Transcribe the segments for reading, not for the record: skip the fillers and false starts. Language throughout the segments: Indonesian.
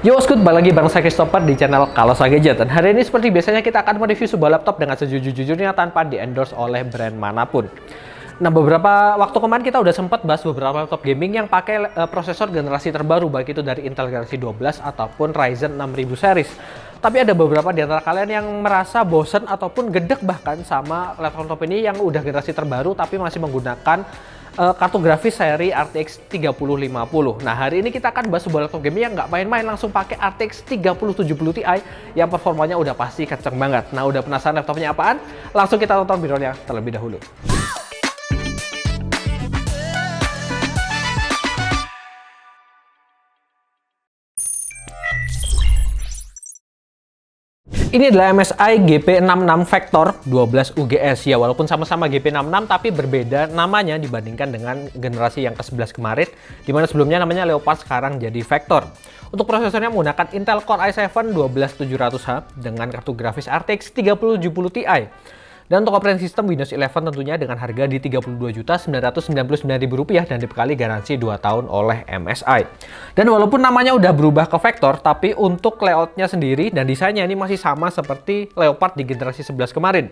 Yo, what's good? Balik lagi bareng saya Christopher di channel Kalau Saya Gadget. Dan hari ini seperti biasanya kita akan mereview sebuah laptop dengan sejujur-jujurnya tanpa di-endorse oleh brand manapun. Nah, beberapa waktu kemarin kita udah sempat bahas beberapa laptop gaming yang pakai prosesor generasi terbaru, baik itu dari Intel generasi 12 ataupun Ryzen 6000 series. Tapi ada beberapa di antara kalian yang merasa bosen ataupun gedek bahkan sama laptop ini yang udah generasi terbaru tapi masih menggunakan kartu grafis seri RTX 3050. Nah, hari ini kita akan bahas sebuah laptop gaming yang nggak main-main, langsung pakai RTX 3070 Ti yang performanya udah pasti kenceng banget. Nah, udah penasaran laptopnya apaan? Langsung kita tonton videonya terlebih dahulu. Ini adalah MSI GP66 Vector 12 UGS ya, walaupun sama-sama GP66 tapi berbeda namanya dibandingkan dengan generasi yang ke-11 kemarin, dimana sebelumnya namanya Leopard, sekarang jadi Vector. Untuk prosesornya menggunakan Intel Core i7 12700H dengan kartu grafis RTX 3070 Ti. Dan untuk operating system Windows 11 tentunya dengan harga di Rp32.999.000 dan dibekali garansi 2 tahun oleh MSI. Dan walaupun namanya udah berubah ke Vector, tapi untuk layoutnya sendiri dan desainnya ini masih sama seperti Leopard di generasi 11 kemarin.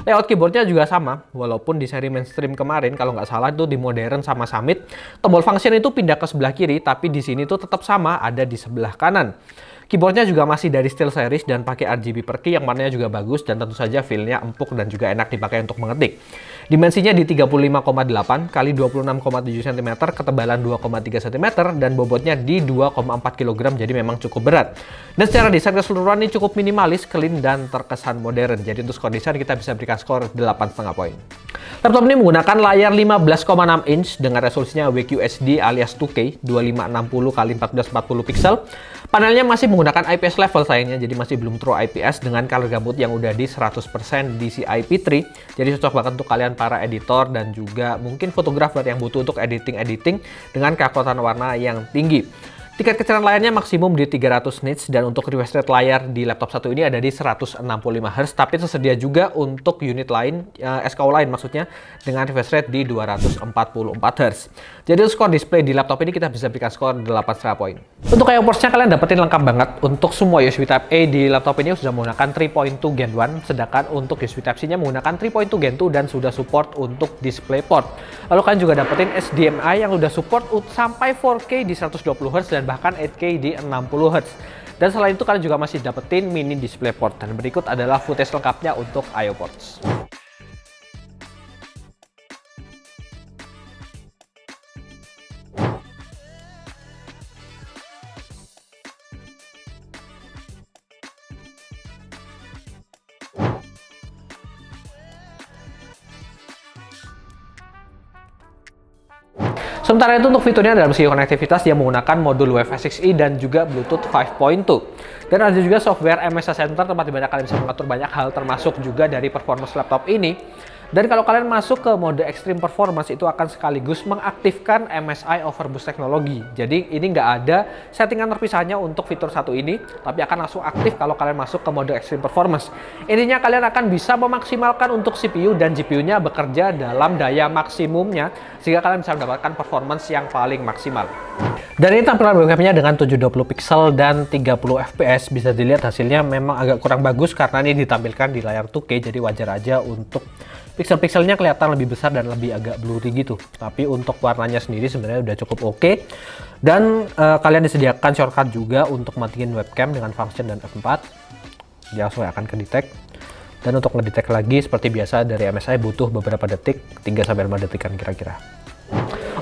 Layout keyboardnya juga sama, walaupun di seri mainstream kemarin kalau nggak salah itu di modern sama Summit, tombol function itu pindah ke sebelah kiri, tapi di sini tuh tetap sama ada di sebelah kanan. Keyboardnya juga masih dari SteelSeries dan pakai RGB per key yang warnanya juga bagus dan tentu saja feel-nya empuk dan juga enak dipakai untuk mengetik. Dimensinya di 35,8 x 26,7 cm, ketebalan 2,3 cm dan bobotnya di 2,4 kg, jadi memang cukup berat. Dan secara desain keseluruhan ini cukup minimalis, clean dan terkesan modern. Jadi untuk skor desain kita bisa berikan skor 8,5 poin. Laptop ini menggunakan layar 15,6 inch dengan resolusinya WQHD alias 2K 2560 x 1440 pixel. Panelnya masih menggunakan IPS level sayangnya, jadi masih belum true IPS dengan color gamut yang udah di 100% DCI-P3. Jadi cocok banget untuk kalian para editor dan juga mungkin fotografer yang butuh untuk editing dengan keakuratan warna yang tinggi. Tingkat kecerahan layarnya maksimum di 300 nits dan untuk refresh rate layar di laptop satu ini ada di 165 Hz, tapi tersedia juga untuk unit lain, SKU lain maksudnya, dengan refresh rate di 244 Hz. Jadi skor display di laptop ini kita bisa berikan skor 8,5 poin. Untuk I/O ports-nya kalian dapetin lengkap banget. Untuk semua USB Type-A di laptop ini sudah menggunakan 3.2 Gen 1, sedangkan untuk USB Type-C-nya menggunakan 3.2 Gen 2 dan sudah support untuk DisplayPort. Lalu kalian juga dapetin HDMI yang udah support sampai 4K di 120 Hz dan bahkan 8K di 60 Hz. Dan selain itu kalian juga masih dapetin mini DisplayPort. Dan berikut adalah footage lengkapnya untuk I/O ports. Sementara itu untuk fiturnya dalam segi konektivitas dia menggunakan modul Wi-Fi 6E dan juga Bluetooth 5.2. Dan ada juga software MSA Center tempat di mana kalian bisa mengatur banyak hal termasuk juga dari performance laptop ini. Dan kalau kalian masuk ke mode Extreme Performance itu akan sekaligus mengaktifkan MSI Overboost teknologi. Jadi ini nggak ada settingan terpisahnya untuk fitur satu ini, tapi akan langsung aktif kalau kalian masuk ke mode Extreme Performance. Intinya kalian akan bisa memaksimalkan untuk CPU dan GPU-nya bekerja dalam daya maksimumnya, sehingga kalian bisa mendapatkan performance yang paling maksimal. Dan ini tampilan webcamnya dengan 720 pixel dan 30 fps. Bisa dilihat hasilnya memang agak kurang bagus karena ini ditampilkan di layar 2K, jadi wajar aja untuk pixel-pixelnya kelihatan lebih besar dan lebih agak blurry gitu. Tapi untuk warnanya sendiri sebenarnya udah cukup oke. Dan kalian disediakan shortcut juga untuk matiin webcam dengan function dan F4. Dia langsung akan ke-detect. Dan untuk ngedetect lagi seperti biasa dari MSI butuh beberapa detik, 3-5 detikan kira-kira.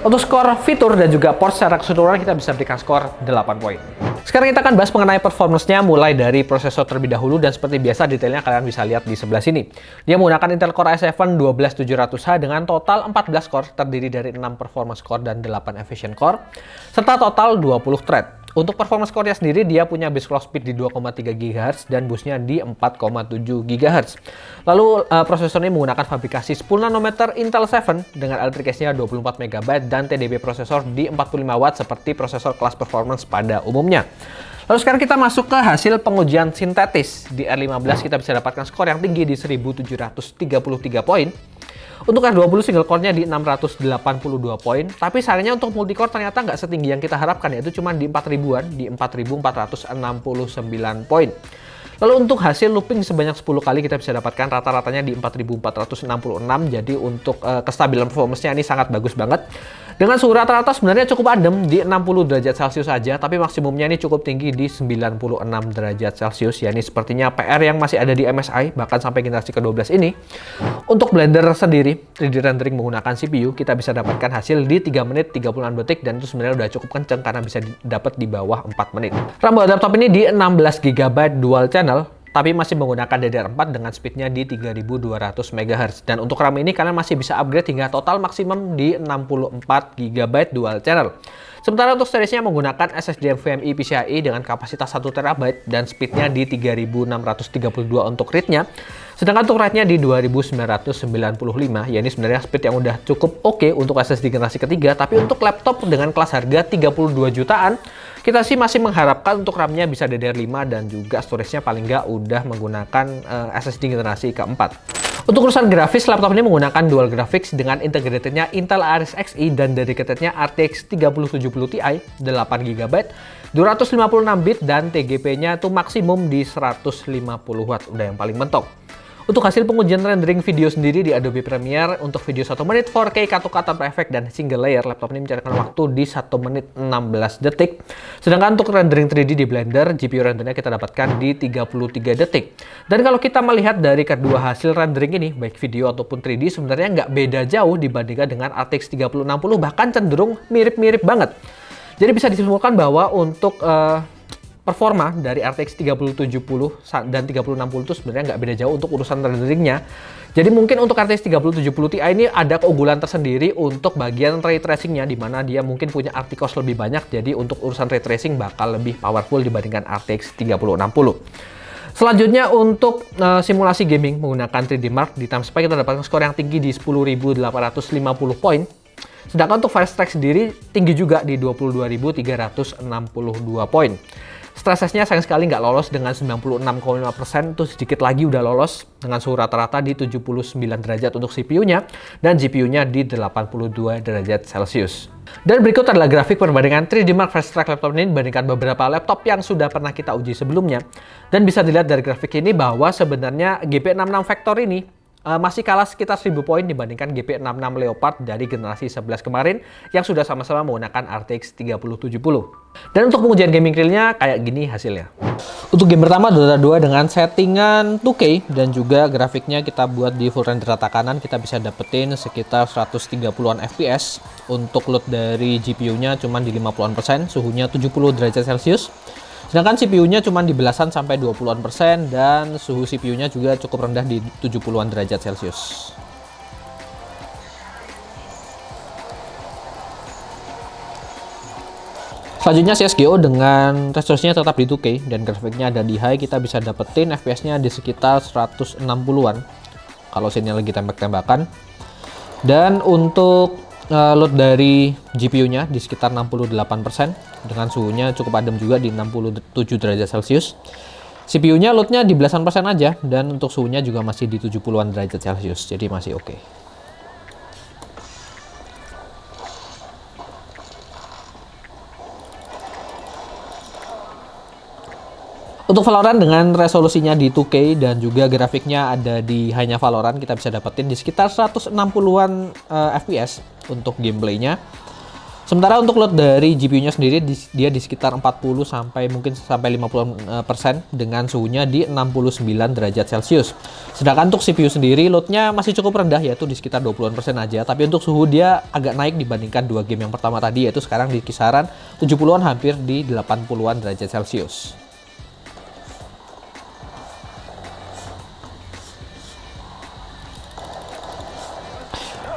Untuk skor fitur dan juga port secara keseluruhan kita bisa berikan skor 8 poin. Sekarang kita akan bahas mengenai performance-nya mulai dari prosesor terlebih dahulu dan seperti biasa detailnya kalian bisa lihat di sebelah sini. Dia menggunakan Intel Core i7 12700H dengan total 14 core terdiri dari 6 performance core dan 8 efficient core serta total 20 thread. Untuk performance core-nya sendiri dia punya base clock speed di 2,3 GHz dan boost-nya di 4,7 GHz. Lalu prosesor ini menggunakan fabrikasi 10 nanometer Intel 7 dengan electric cache-nya 24 MB dan TDP prosesor di 45 Watt seperti prosesor kelas performance pada umumnya. Lalu sekarang kita masuk ke hasil pengujian sintetis. Di R15 kita bisa dapatkan skor yang tinggi di 1733 poin. Untuk R20 single core-nya di 682 poin, tapi sayangnya untuk multicore ternyata nggak setinggi yang kita harapkan, yaitu cuma di 4000-an, di 4469 poin. Lalu untuk hasil looping sebanyak 10 kali kita bisa dapatkan rata-ratanya di 4466, jadi untuk kestabilan performance-nya ini sangat bagus banget. Dengan suhu rata-rata sebenarnya cukup adem di 60 derajat Celcius saja, tapi maksimumnya ini cukup tinggi di 96 derajat Celcius. Ya, ini sepertinya PR yang masih ada di MSI, bahkan sampai generasi ke-12 ini. Untuk Blender sendiri, 3D rendering menggunakan CPU, kita bisa dapatkan hasil di 3 menit 36 detik, dan itu sebenarnya udah cukup kenceng karena bisa dapat di bawah 4 menit. RAM buat laptop ini di 16 GB dual channel, tapi masih menggunakan DDR4 dengan speednya di 3200 MHz. Dan untuk RAM ini kalian masih bisa upgrade hingga total maksimum di 64 GB dual channel. Sementara untuk storage-nya menggunakan SSD NVMe PCIe dengan kapasitas 1 TB dan speednya di 3632 untuk read-nya. Sedangkan untuk write-nya di 2995, ya ini sebenarnya speed yang udah cukup oke untuk SSD generasi ketiga, tapi untuk laptop dengan kelas harga 32 jutaan, kita sih masih mengharapkan untuk RAM-nya bisa DDR5 dan juga storage-nya paling nggak udah menggunakan SSD generasi keempat. Untuk urusan grafis, laptop ini menggunakan dual graphics dengan integrated-nya Intel Iris Xe dan dedicated-nya RTX 3070 Ti 8GB, 256 bit dan TGP-nya tuh maksimum di 150 watt, udah yang paling mentok. Untuk hasil pengujian rendering video sendiri di Adobe Premiere untuk video 1 menit 4K K2K tanpa efek dan single layer, laptop ini mencatatkan waktu di 1 menit 16 detik. Sedangkan untuk rendering 3D di Blender, GPU rendernya kita dapatkan di 33 detik. Dan kalau kita melihat dari kedua hasil rendering ini, baik video ataupun 3D, sebenarnya nggak beda jauh dibandingkan dengan RTX 3060, bahkan cenderung mirip-mirip banget. Jadi bisa disimpulkan bahwa untuk performa dari RTX 3070 dan 3060 itu sebenarnya nggak beda jauh untuk urusan renderingnya. Jadi mungkin untuk RTX 3070 Ti ini ada keunggulan tersendiri untuk bagian ray tracingnya, di mana dia mungkin punya RT-Cores lebih banyak, jadi untuk urusan ray tracing bakal lebih powerful dibandingkan RTX 3060. Selanjutnya untuk simulasi gaming menggunakan 3D Mark di Timespy kita dapatkan skor yang tinggi di 10.850 poin. Sedangkan untuk Fire Strike sendiri tinggi juga di 22.362 poin. Stress test-nya sayang sekali nggak lolos dengan 96,5%, itu sedikit lagi udah lolos dengan suhu rata-rata di 79 derajat untuk CPU-nya dan GPU-nya di 82 derajat Celcius. Dan berikut adalah grafik perbandingan 3D Mark Fire Strike laptop ini dibandingkan beberapa laptop yang sudah pernah kita uji sebelumnya. Dan bisa dilihat dari grafik ini bahwa sebenarnya GP66 Vector ini masih kalah sekitar 1000 poin dibandingkan GP66 Leopard dari generasi 11 kemarin yang sudah sama-sama menggunakan RTX 3070. Dan untuk pengujian gaming real-nya kayak gini hasilnya. Untuk game pertama Dota 2 dengan settingan 2K dan juga grafiknya kita buat di full render rata kanan, kita bisa dapetin sekitar 130-an FPS. Untuk load dari GPU-nya cuma di 50%, suhunya 70 derajat Celcius. Sedangkan CPU-nya cuma di belasan sampai 20-an persen dan suhu CPU-nya juga cukup rendah di 70-an derajat Celcius. Selanjutnya CSGO dengan resolusinya tetap di 2K dan grafiknya ada di high, kita bisa dapetin FPS-nya di sekitar 160-an kalau scene-nya lagi tembak-tembakan. Dan untuk load dari GPU-nya di sekitar 68% dengan suhunya cukup adem juga di 67 derajat Celcius. CPU-nya load-nya di belasan persen aja dan untuk suhunya juga masih di 70-an derajat Celcius, jadi masih oke. Untuk Valorant dengan resolusinya di 2K dan juga grafiknya ada di high-nya Valorant, kita bisa dapetin di sekitar 160-an FPS untuk gameplaynya. Sementara untuk load dari GPU-nya sendiri dia di sekitar 40 sampai mungkin sampai 50% dengan suhunya di 69 derajat Celcius. Sedangkan untuk CPU sendiri loadnya masih cukup rendah, yaitu di sekitar 20% aja, tapi untuk suhu dia agak naik dibandingkan dua game yang pertama tadi, yaitu sekarang di kisaran 70-an hampir di 80-an derajat Celcius.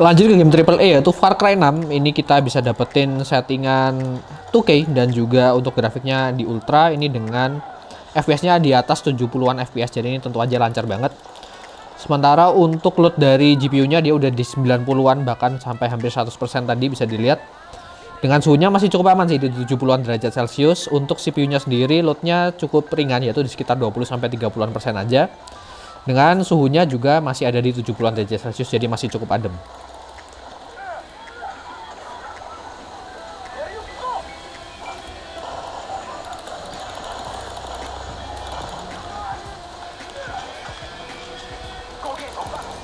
Lanjut ke game AAA yaitu Far Cry 6. Ini kita bisa dapetin settingan 2K dan juga untuk grafiknya di ultra ini dengan FPS-nya di atas 70-an FPS, jadi ini tentu aja lancar banget. Sementara untuk load dari GPU-nya dia udah di 90-an bahkan sampai hampir 100% tadi bisa dilihat. Dengan suhunya masih cukup aman sih di 70-an derajat Celcius. Untuk CPU-nya sendiri loadnya cukup ringan yaitu di sekitar 20 sampai 30-an persen aja. Dengan suhunya juga masih ada di 70-an derajat Celcius, jadi masih cukup adem.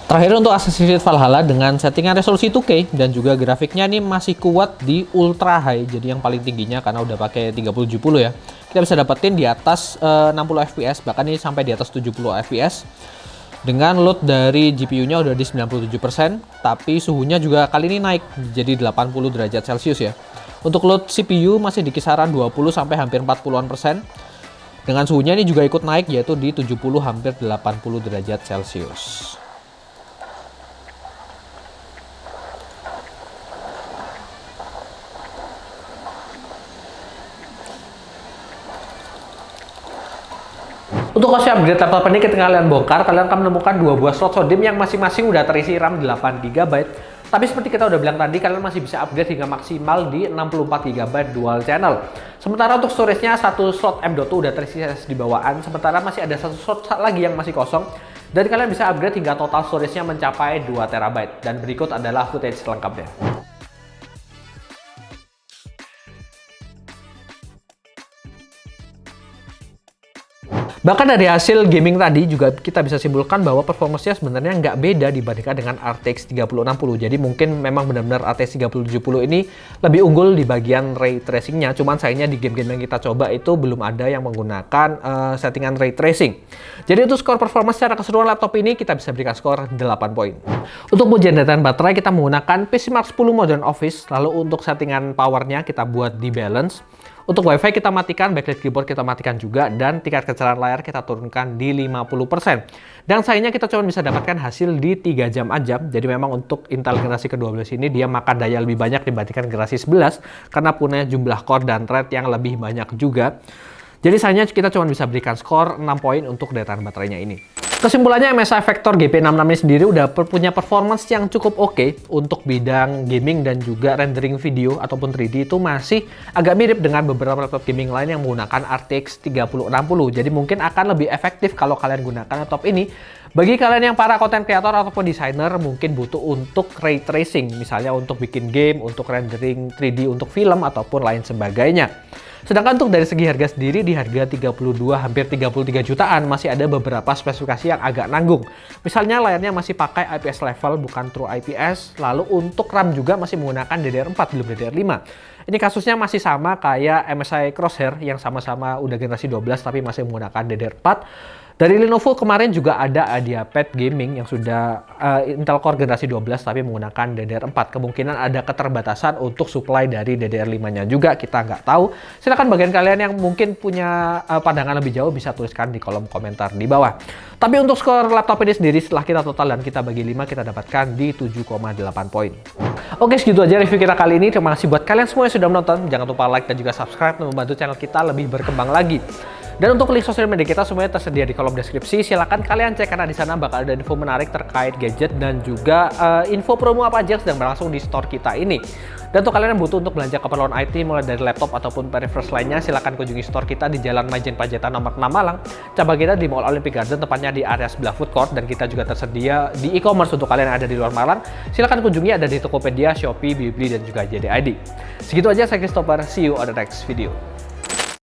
Terakhir untuk Assassin's Creed Valhalla dengan settingan resolusi 2K dan juga grafiknya ini masih kuat di ultra high, jadi yang paling tingginya karena udah pakai 3070 ya. Kita bisa dapetin di atas 60 fps, bahkan ini sampai di atas 70 fps. Dengan load dari GPU-nya udah di 97%, tapi suhunya juga kali ini naik jadi 80 derajat Celcius ya. Untuk load CPU masih di kisaran 20 sampai hampir 40%. Dengan suhunya ini juga ikut naik yaitu di 70 hampir 80 derajat Celcius. Untuk opsi upgrade laptop ini ketika kalian bongkar, kalian akan menemukan dua buah slot SODIMM yang masing-masing udah terisi RAM 8GB. Tapi seperti kita udah bilang tadi, kalian masih bisa upgrade hingga maksimal di 64GB dual channel. Sementara untuk storage-nya, satu slot M.2 udah terisi SSD bawaan, sementara masih ada satu slot lagi yang masih kosong. Dan kalian bisa upgrade hingga total storage-nya mencapai 2TB. Dan berikut adalah footage lengkapnya. Bahkan dari hasil gaming tadi juga kita bisa simpulkan bahwa performanya sebenarnya nggak beda dibandingkan dengan RTX 3060. Jadi mungkin memang benar-benar RTX 3070 ini lebih unggul di bagian ray tracing-nya. Cuman sayangnya di game-game yang kita coba itu belum ada yang menggunakan settingan ray tracing. Jadi untuk skor performance secara keseluruhan laptop ini kita bisa berikan skor 8 poin. Untuk ujian daya baterai kita menggunakan PC Mark 10 Modern Office. Lalu untuk settingan powernya kita buat di balance. Untuk WiFi kita matikan, backlit keyboard kita matikan juga, dan tingkat kecerahan layar kita turunkan di 50%. Dan sayangnya kita cuma bisa dapatkan hasil di 3 jam aja, jadi memang untuk Intel generasi ke-12 ini dia makan daya lebih banyak dibandingkan generasi 11, karena punya jumlah core dan thread yang lebih banyak juga. Jadi sayangnya kita cuma bisa berikan skor 6 poin untuk daya tahan baterainya ini. Kesimpulannya MSI Vector GP66 ini sendiri udah punya performance yang cukup oke untuk bidang gaming dan juga rendering video ataupun 3D itu masih agak mirip dengan beberapa laptop gaming lain yang menggunakan RTX 3060. Jadi mungkin akan lebih efektif kalau kalian gunakan laptop ini. Bagi kalian yang para content creator ataupun desainer mungkin butuh untuk ray tracing, misalnya untuk bikin game, untuk rendering 3D untuk film ataupun lain sebagainya. Sedangkan untuk dari segi harga sendiri di harga 32 hampir 33 jutaan masih ada beberapa spesifikasi yang agak nanggung. Misalnya layarnya masih pakai IPS level bukan True IPS, lalu untuk RAM juga masih menggunakan DDR4 belum DDR5. Ini kasusnya masih sama kayak MSI Crosshair yang sama-sama udah generasi 12 tapi masih menggunakan DDR4. Dari Lenovo kemarin juga ada IdeaPad Gaming yang sudah Intel Core generasi 12 tapi menggunakan DDR4. Kemungkinan ada keterbatasan untuk supply dari DDR5-nya juga, kita nggak tahu. Silakan bagian kalian yang mungkin punya pandangan lebih jauh bisa tuliskan di kolom komentar di bawah. Tapi untuk skor laptop ini sendiri setelah kita total dan kita bagi 5, kita dapatkan di 7,8 poin. Oke, segitu aja review kita kali ini. Terima kasih buat kalian semua yang sudah menonton. Jangan lupa like dan juga subscribe untuk membantu channel kita lebih berkembang lagi. Dan untuk link sosial media kita semuanya tersedia di kolom deskripsi. Silahkan kalian cek karena di sana bakal ada info menarik terkait gadget dan juga info promo apa aja yang sedang berlangsung di store kita ini. Dan untuk kalian yang butuh untuk belanja keperluan IT mulai dari laptop ataupun peripherals lainnya, silahkan kunjungi store kita di Jalan Majen Pajatan nomor 6 Malang. Cabang kita di Mall Olympic Garden, tepatnya di area sebelah food court, dan kita juga tersedia di e-commerce untuk kalian yang ada di luar Malang. Silahkan kunjungi, ada di Tokopedia, Shopee, Bibli, dan juga JD ID. Segitu aja, saya Christopher. See you on the next video.